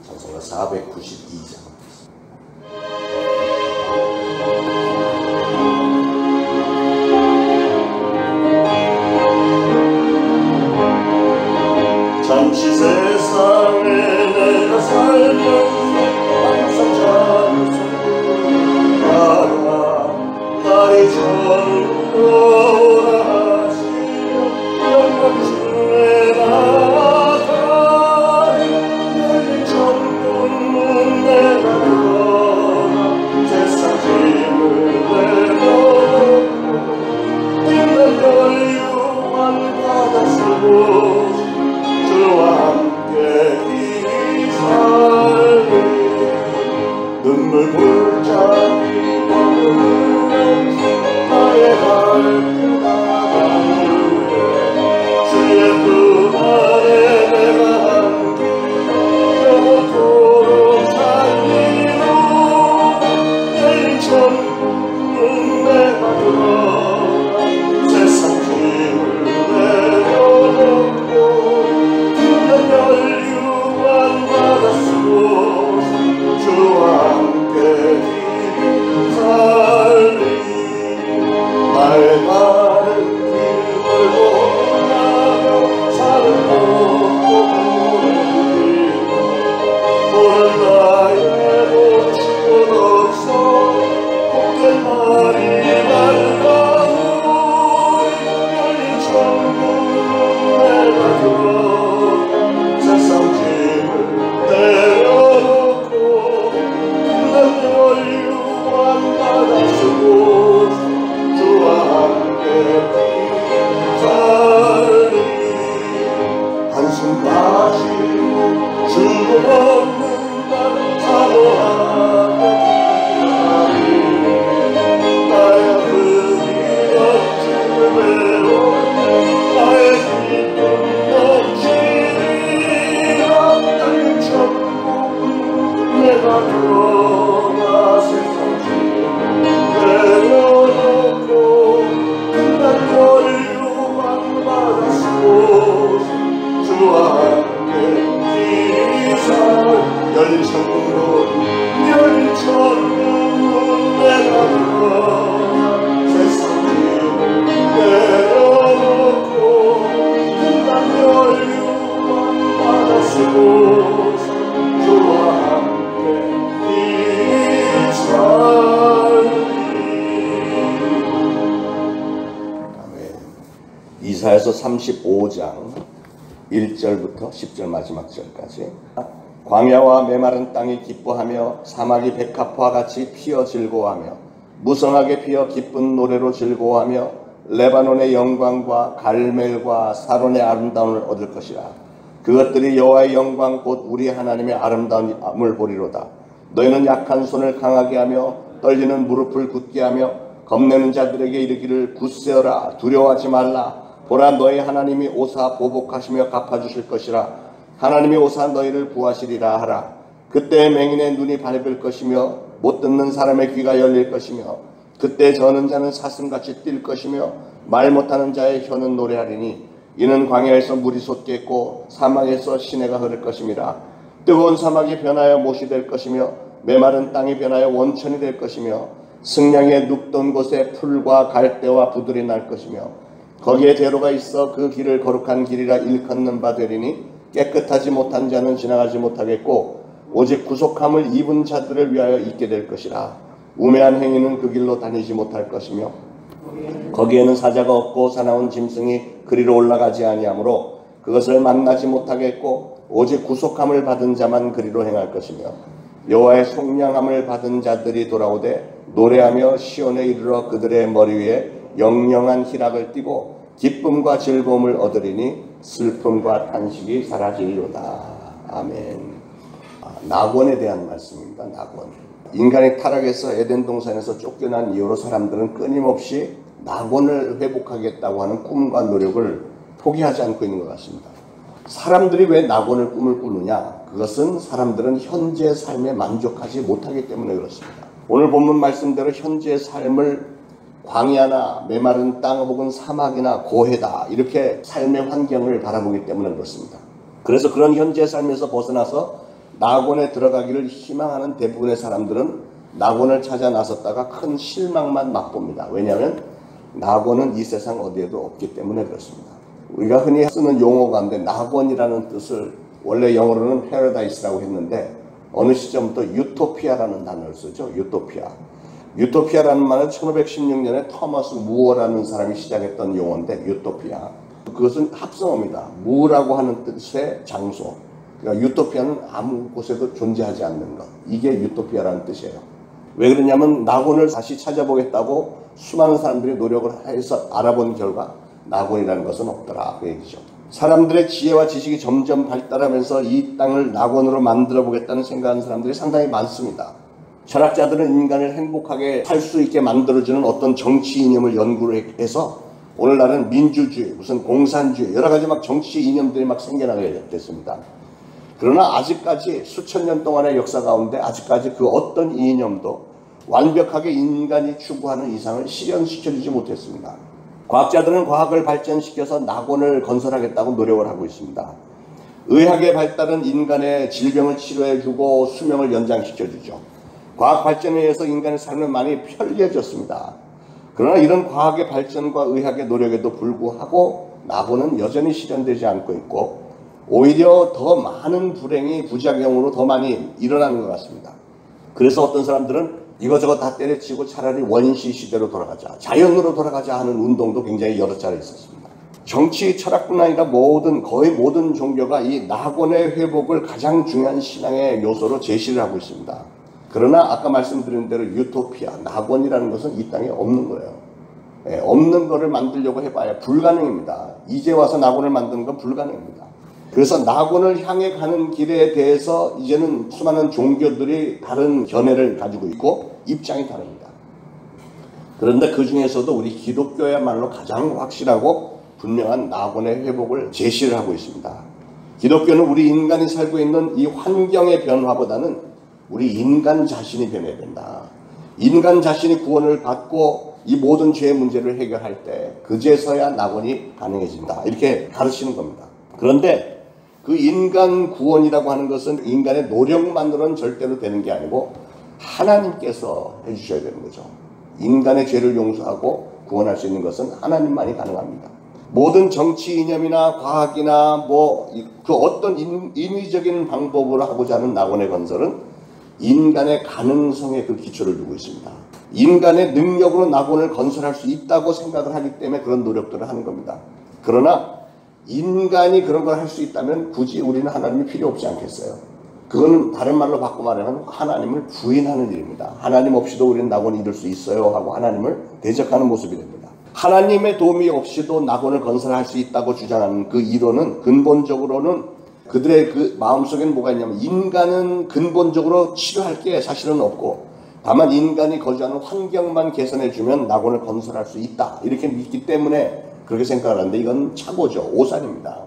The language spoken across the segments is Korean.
찬송가 492장. 잠시 세상에 내가 살면서 항상 자를 손들다가 날이 저물어라 하시며 영광 주에 나가리 열린 천문 내가 들어가 세상 짐을 내려놓고 빛난 널 유한 바다 쓰고 주와 함께 길이 살리 눈물 골짜기 머무르면서 나의 발길 나가는 주의 품 안에 내가 한 길 영원토록 살리로 열린 천문 내가 들어가 세상 짐을 내려놓고 널 받았으고 주와 함께 길을 살리 나의 마른 길 걸고 나며 산을 걷고 보는 나의 도치고 없어 복된 말이 말라오리 열린 천문 내가 들어 세상 짐을 내려놓고 난 널 유한 바다 쓰고 주와 함께 살리 한숨까지 죽음 없는 날 사모하며 기다리 나의 아픔이 없음을 배워 나의 기쁨 넘치리라 천국 내가 들어가 세상 짐을 내려놓고 난 널 유한 바다 쓰고 주와 함께 길이 살 열린 천국 내가 들어가 세상 짐을 내려놓고 난 널 유한 바다 쓰고 주와 함께 길이 살리. 이사야서 35장 1절부터 10절 마지막 절까지. 광야와 메마른 땅이 기뻐하며 사막이 백합화 같이 피어 즐거워하며 무성하게 피어 기쁜 노래로 즐거워하며 레바논의 영광과 갈멜과 사론의 아름다움을 얻을 것이라. 그것들이 여호와의 영광 곧 우리 하나님의 아름다움을 보리로다. 너희는 약한 손을 강하게 하며 떨리는 무릎을 굳게 하며 겁내는 자들에게 이르기를 굳세어라 두려워하지 말라. 보라 너희 하나님이 오사 보복하시며 갚아주실 것이라. 하나님이 오사 너희를 구하시리라 하라. 그때 맹인의 눈이 밝을 것이며 못 듣는 사람의 귀가 열릴 것이며 그때 저는 자는 사슴같이 뛸 것이며 말 못하는 자의 혀는 노래하리니 이는 광야에서 물이 솟겠고 사막에서 시내가 흐를 것임이라. 뜨거운 사막이 변하여 못이 될 것이며 메마른 땅이 변하여 원천이 될 것이며 승량의 눕던 곳에 풀과 갈대와 부들이 날 것이며 거기에 대로가 있어 그 길을 거룩한 길이라 일컫는 바 되리니 깨끗하지 못한 자는 지나가지 못하겠고 오직 구속함을 입은 자들을 위하여 있게 될 것이라. 우매한 행위는 그 길로 다니지 못할 것이며 거기에는 사자가 없고 사나운 짐승이 그리로 올라가지 아니하므로 그것을 만나지 못하겠고 오직 구속함을 받은 자만 그리로 행할 것이며 여호와의 속량함을 받은 자들이 돌아오되 노래하며 시온에 이르러 그들의 머리 위에 영영한 희락을 띠고 기쁨과 즐거움을 얻으리니 슬픔과 탄식이 사라지리로다. 아멘. 낙원에 대한 말씀입니다. 낙원. 인간의 타락에서 에덴 동산에서 쫓겨난 이후로 사람들은 끊임없이 낙원을 회복하겠다고 하는 꿈과 노력을 포기하지 않고 있는 것 같습니다. 사람들이 왜 낙원을 꿈을 꾸느냐? 그것은 사람들은 현재의 삶에 만족하지 못하기 때문에 그렇습니다. 오늘 본문 말씀대로 현재의 삶을 광야나 메마른 땅 혹은 사막이나 고해다 이렇게 삶의 환경을 바라보기 때문에 그렇습니다. 그래서 그런 현재의 삶에서 벗어나서 낙원에 들어가기를 희망하는 대부분의 사람들은 낙원을 찾아 나섰다가 큰 실망만 맛봅니다. 왜냐하면 낙원은 이 세상 어디에도 없기 때문에 그렇습니다. 우리가 흔히 쓰는 용어 가운데 낙원이라는 뜻을 원래 영어로는 패러다이스라고 했는데 어느 시점부터 유토피아라는 단어를 쓰죠. 유토피아. 유토피아라는 말은 1516년에 토마스 무어라는 사람이 시작했던 용어인데 유토피아. 그것은 합성어입니다. 무라고 하는 뜻의 장소. 그러니까 유토피아는 아무 곳에도 존재하지 않는 것. 이게 유토피아라는 뜻이에요. 왜 그러냐면 낙원을 다시 찾아보겠다고 수많은 사람들이 노력을 해서 알아본 결과 낙원이라는 것은 없더라 그 얘기죠. 사람들의 지혜와 지식이 점점 발달하면서 이 땅을 낙원으로 만들어 보겠다는 생각하는 사람들이 상당히 많습니다. 철학자들은 인간을 행복하게 살 수 있게 만들어주는 어떤 정치 이념을 연구를 해서 오늘날은 민주주의, 무슨 공산주의 여러 가지 막 정치 이념들이 막 생겨나게 됐습니다. 그러나 아직까지 수천 년 동안의 역사 가운데 아직까지 그 어떤 이념도 완벽하게 인간이 추구하는 이상을 실현시켜주지 못했습니다. 과학자들은 과학을 발전시켜서 낙원을 건설하겠다고 노력을 하고 있습니다. 의학의 발달은 인간의 질병을 치료해주고 수명을 연장시켜주죠. 과학 발전에 의해서 인간의 삶은 많이 편리해졌습니다. 그러나 이런 과학의 발전과 의학의 노력에도 불구하고 낙원은 여전히 실현되지 않고 있고 오히려 더 많은 불행이 부작용으로 더 많이 일어나는 것 같습니다. 그래서 어떤 사람들은 이것저것 다 때려치고 차라리 원시 시대로 돌아가자, 자연으로 돌아가자 하는 운동도 굉장히 여러 차례 있었습니다. 정치, 철학뿐 아니라 거의 모든 종교가 이 낙원의 회복을 가장 중요한 신앙의 요소로 제시를 하고 있습니다. 그러나 아까 말씀드린 대로 유토피아, 낙원이라는 것은 이 땅에 없는 거예요. 없는 거를 만들려고 해봐야 불가능입니다. 이제 와서 낙원을 만드는 건 불가능입니다. 그래서 낙원을 향해 가는 길에 대해서 이제는 수많은 종교들이 다른 견해를 가지고 있고 입장이 다릅니다. 그런데 그 중에서도 우리 기독교야말로 가장 확실하고 분명한 낙원의 회복을 제시를 하고 있습니다. 기독교는 우리 인간이 살고 있는 이 환경의 변화보다는 우리 인간 자신이 변해야 된다. 인간 자신이 구원을 받고 이 모든 죄의 문제를 해결할 때 그제서야 낙원이 가능해진다. 이렇게 가르치는 겁니다. 그런데 그 인간 구원이라고 하는 것은 인간의 노력만으로는 절대로 되는 게 아니고 하나님께서 해주셔야 되는 거죠. 인간의 죄를 용서하고 구원할 수 있는 것은 하나님만이 가능합니다. 모든 정치 이념이나 과학이나 그 어떤 인위적인 방법으로 하고자 하는 낙원의 건설은 인간의 가능성에 그 기초를 두고 있습니다. 인간의 능력으로 낙원을 건설할 수 있다고 생각을 하기 때문에 그런 노력들을 하는 겁니다. 그러나 인간이 그런 걸 할 수 있다면 굳이 우리는 하나님이 필요 없지 않겠어요? 그거는 다른 말로 바꿔 말하면 하나님을 부인하는 일입니다. 하나님 없이도 우리는 낙원을 이룰 수 있어요 하고 하나님을 대적하는 모습이 됩니다. 하나님의 도움이 없이도 낙원을 건설할 수 있다고 주장하는 그 이론은 근본적으로는 그들의 그 마음속에는 뭐가 있냐면 인간은 근본적으로 치료할 게 사실은 없고 다만 인간이 거주하는 환경만 개선해주면 낙원을 건설할 수 있다 이렇게 믿기 때문에 그렇게 생각을 하는데 이건 착오죠. 오산입니다.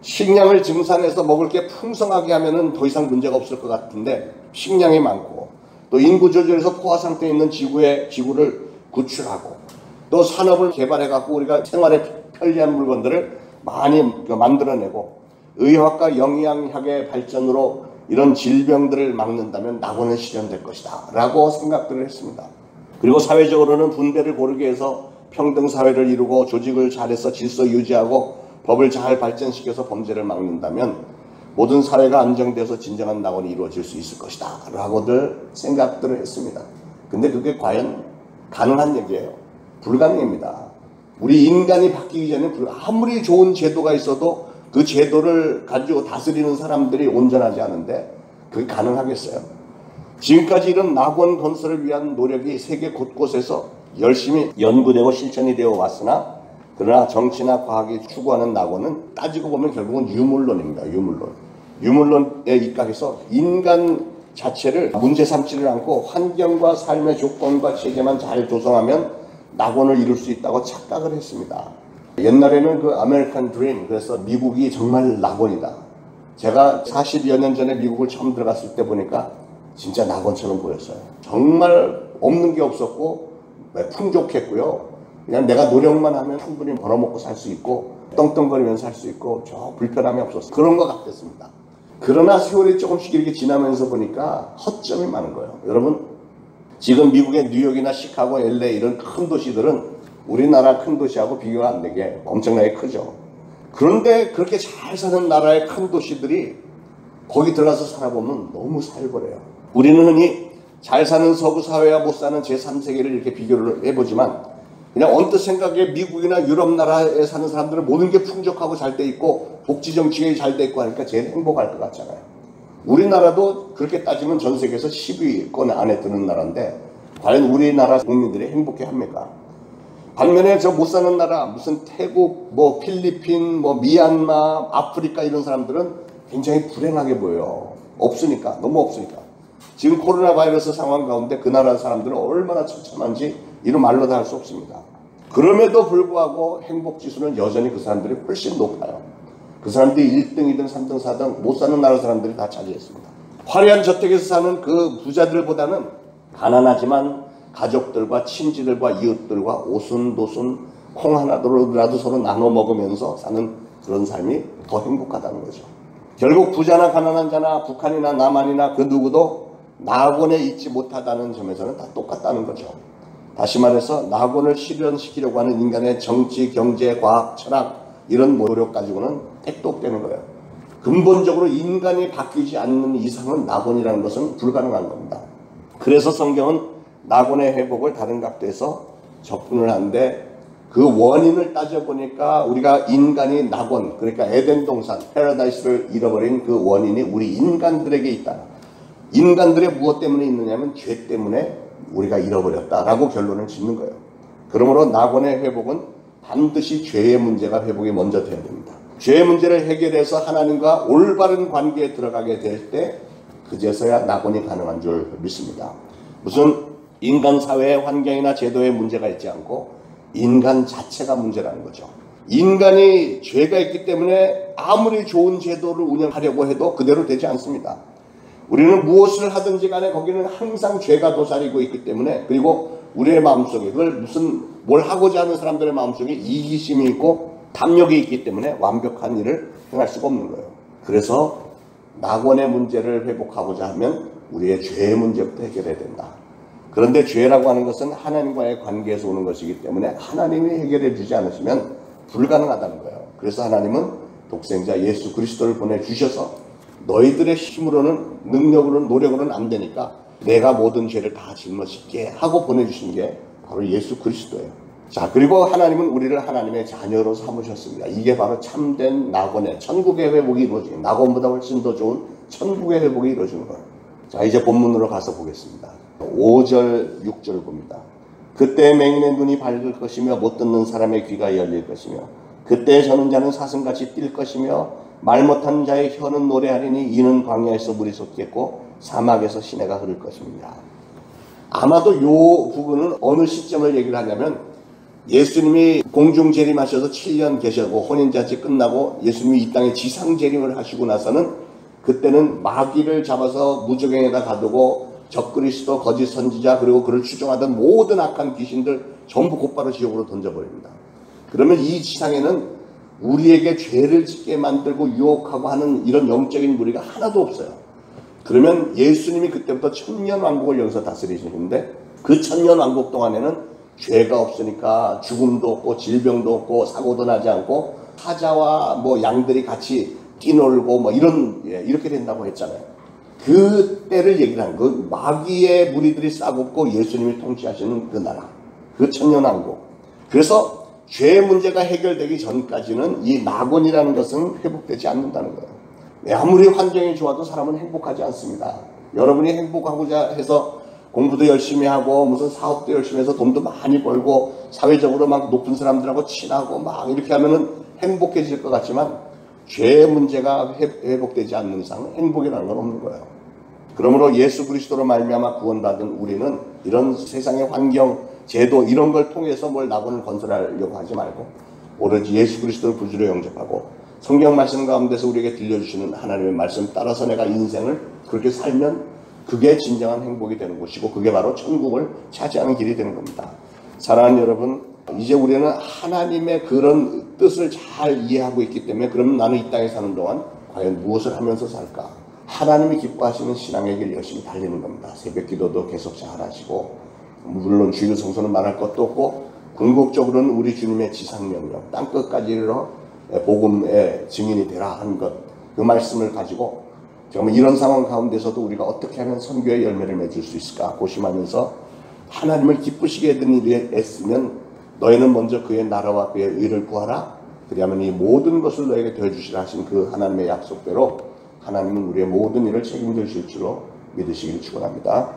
식량을 증산해서 먹을 게 풍성하게 하면은 더 이상 문제가 없을 것 같은데 식량이 많고 또 인구 조절에서 포화 상태에 있는 지구를 구출하고 또 산업을 개발해 갖고 우리가 생활에 편리한 물건들을 많이 만들어내고 의학과 영양학의 발전으로 이런 질병들을 막는다면 낙원은 실현될 것이다 라고 생각들을 했습니다. 그리고 사회적으로는 분배를 고르게 해서 평등사회를 이루고 조직을 잘해서 질서 유지하고 법을 잘 발전시켜서 범죄를 막는다면 모든 사회가 안정돼서 진정한 낙원이 이루어질 수 있을 것이다 라고들 생각들을 했습니다. 근데 그게 과연 가능한 얘기예요? 불가능입니다. 우리 인간이 바뀌기 전에 아무리 좋은 제도가 있어도 그 제도를 가지고 다스리는 사람들이 온전하지 않은데 그게 가능하겠어요? 지금까지 이런 낙원 건설을 위한 노력이 세계 곳곳에서 열심히 연구되고 실천이 되어 왔으나 그러나 정치나 과학이 추구하는 낙원은 따지고 보면 결국은 유물론입니다. 유물론에 입각해서 인간 자체를 문제 삼지를 않고 환경과 삶의 조건과 체계만 잘 조성하면 낙원을 이룰 수 있다고 착각을 했습니다. 옛날에는 그 아메리칸 드림, 그래서 미국이 정말 낙원이다. 제가 40여 년 전에 미국을 처음 들어갔을 때 보니까 진짜 낙원처럼 보였어요. 정말 없는 게 없었고 풍족했고요. 그냥 내가 노력만 하면 충분히 벌어먹고 살 수 있고 떵떵거리면서 살 수 있고 저 불편함이 없었어요. 그런 것 같았습니다. 그러나 세월이 조금씩 이렇게 지나면서 보니까 허점이 많은 거예요. 여러분, 지금 미국의 뉴욕이나 시카고, LA 이런 큰 도시들은 우리나라 큰 도시하고 비교가 안 되게 엄청나게 크죠. 그런데 그렇게 잘 사는 나라의 큰 도시들이 거기 들어가서 살아보면 너무 살벌해요. 우리는 흔히 잘 사는 서구 사회와 못 사는 제3세계를 이렇게 비교를 해보지만 그냥 언뜻 생각에 미국이나 유럽 나라에 사는 사람들은 모든 게 풍족하고 잘 돼 있고 복지 정책이 잘 돼 있고 하니까 제일 행복할 것 같잖아요. 우리나라도 그렇게 따지면 전 세계에서 10위권 안에 드는 나라인데 과연 우리나라 국민들이 행복해 합니까? 반면에 저 못 사는 나라 무슨 태국, 뭐 필리핀, 뭐 미얀마, 아프리카 이런 사람들은 굉장히 불행하게 보여요. 없으니까, 너무 없으니까. 지금 코로나 바이러스 상황 가운데 그 나라 사람들은 얼마나 처참한지 이런 말로 다 할 수 없습니다. 그럼에도 불구하고 행복지수는 여전히 그 사람들이 훨씬 높아요. 그 사람들이 1등, 2등, 3등, 4등 못 사는 나라 사람들이 다 차지했습니다. 화려한 저택에서 사는 그 부자들보다는 가난하지만 가족들과 친지들과 이웃들과 오순도순 콩 하나라도 서로 나눠 먹으면서 사는 그런 삶이 더 행복하다는 거죠. 결국 부자나 가난한 자나 북한이나 남한이나 그 누구도 낙원에 있지 못하다는 점에서는 다 똑같다는 거죠. 다시 말해서 낙원을 실현시키려고 하는 인간의 정치, 경제, 과학, 철학 이런 노력 가지고는 택도 없다는 거예요. 근본적으로 인간이 바뀌지 않는 이상은 낙원이라는 것은 불가능한 겁니다. 그래서 성경은 낙원의 회복을 다른 각도에서 접근을 하는데 그 원인을 따져보니까 우리가 인간이 낙원, 그러니까 에덴 동산, 패러다이스를 잃어버린 그 원인이 우리 인간들에게 있다. 인간들의 무엇 때문에 있느냐면 죄 때문에 우리가 잃어버렸다라고 결론을 짓는 거예요. 그러므로 낙원의 회복은 반드시 죄의 문제가 회복이 먼저 돼야 됩니다. 죄의 문제를 해결해서 하나님과 올바른 관계에 들어가게 될 때 그제서야 낙원이 가능한 줄 믿습니다. 무슨 인간 사회의 환경이나 제도에 문제가 있지 않고 인간 자체가 문제라는 거죠. 인간이 죄가 있기 때문에 아무리 좋은 제도를 운영하려고 해도 그대로 되지 않습니다. 우리는 무엇을 하든지 간에 거기는 항상 죄가 도사리고 있기 때문에, 그리고 우리의 마음속에 그걸 뭘 하고자 하는 사람들의 마음속에 이기심이 있고 탐욕이 있기 때문에 완벽한 일을 행할 수가 없는 거예요. 그래서 낙원의 문제를 회복하고자 하면 우리의 죄의 문제부터 해결해야 된다. 그런데 죄라고 하는 것은 하나님과의 관계에서 오는 것이기 때문에 하나님이 해결해 주지 않으시면 불가능하다는 거예요. 그래서 하나님은 독생자 예수 그리스도를 보내주셔서 너희들의 힘으로는, 능력으로는, 노력으로는 안 되니까 내가 모든 죄를 다 짊어질게 하고 보내주신 게 바로 예수 그리스도예요. 자, 그리고 하나님은 우리를 하나님의 자녀로 삼으셨습니다. 이게 바로 참된 낙원의, 천국의 회복이 이루어지는, 낙원보다 훨씬 더 좋은 천국의 회복이 이루어지는 거예요. 자, 이제 본문으로 가서 보겠습니다. 5절, 6절 봅니다. 그때 맹인의 눈이 밝을 것이며 못 듣는 사람의 귀가 열릴 것이며 그때 저는 자는 사슴같이 뛸 것이며 말 못하는 자의 혀는 노래하리니 이는 광야에서 물이 솟겠고 사막에서 시내가 흐를 것입니다. 아마도 이 부분은 어느 시점을 얘기를 하냐면 예수님이 공중 재림하셔서 7년 계셨고 혼인잔치 끝나고 예수님이 이 땅에 지상 재림을 하시고 나서는 그때는 마귀를 잡아서 무저갱에다 가두고 적그리스도, 거짓 선지자, 그리고 그를 추종하던 모든 악한 귀신들 전부 곧바로 지옥으로 던져버립니다. 그러면 이 지상에는 우리에게 죄를 짓게 만들고 유혹하고 하는 이런 영적인 무리가 하나도 없어요. 그러면 예수님이 그때부터 천년왕국을 여기서 다스리시는데 그 천년왕국 동안에는 죄가 없으니까 죽음도 없고 질병도 없고 사고도 나지 않고 사자와 뭐 양들이 같이 뛰놀고 뭐 이렇게 된다고 했잖아요. 그 때를 얘기를 하는 그 마귀의 무리들이 싹없고 예수님이 통치하시는 그 나라, 그 천년왕국. 그래서 죄의 문제가 해결되기 전까지는 이 낙원이라는 것은 회복되지 않는다는 거예요. 아무리 환경이 좋아도 사람은 행복하지 않습니다. 여러분이 행복하고자 해서 공부도 열심히 하고 무슨 사업도 열심히 해서 돈도 많이 벌고 사회적으로 막 높은 사람들하고 친하고 막 이렇게 하면은 행복해질 것 같지만 죄의 문제가 회복되지 않는 이상 행복이라는 건 없는 거예요. 그러므로 예수 그리스도로 말미암아 구원받은 우리는 이런 세상의 환경, 제도 이런 걸 통해서 뭘 낙원을 건설하려고 하지 말고 오로지 예수 그리스도를 구주로 영접하고 성경 말씀 가운데서 우리에게 들려주시는 하나님의 말씀 따라서 내가 인생을 그렇게 살면 그게 진정한 행복이 되는 것이고 그게 바로 천국을 차지하는 길이 되는 겁니다. 사랑하는 여러분, 이제 우리는 하나님의 그런 뜻을 잘 이해하고 있기 때문에 그러면 나는 이 땅에 사는 동안 과연 무엇을 하면서 살까? 하나님이 기뻐하시는 신앙의 길 열심히 달리는 겁니다. 새벽 기도도 계속 잘하시고, 물론 주일 성소는 말할 것도 없고, 궁극적으로는 우리 주님의 지상명령, 땅끝까지 이르러 복음의 증인이 되라 하는 것, 그 말씀을 가지고 정말 이런 상황 가운데서도 우리가 어떻게 하면 선교의 열매를 맺을 수 있을까 고심하면서 하나님을 기쁘시게 하는 일에 애쓰면 너희는 먼저 그의 나라와 그의 의를 구하라. 그리하면 이 모든 것을 너에게 더해주시라 하신 그 하나님의 약속대로 하나님은 우리의 모든 일을 책임져 주실 줄로 믿으시길 축원합니다.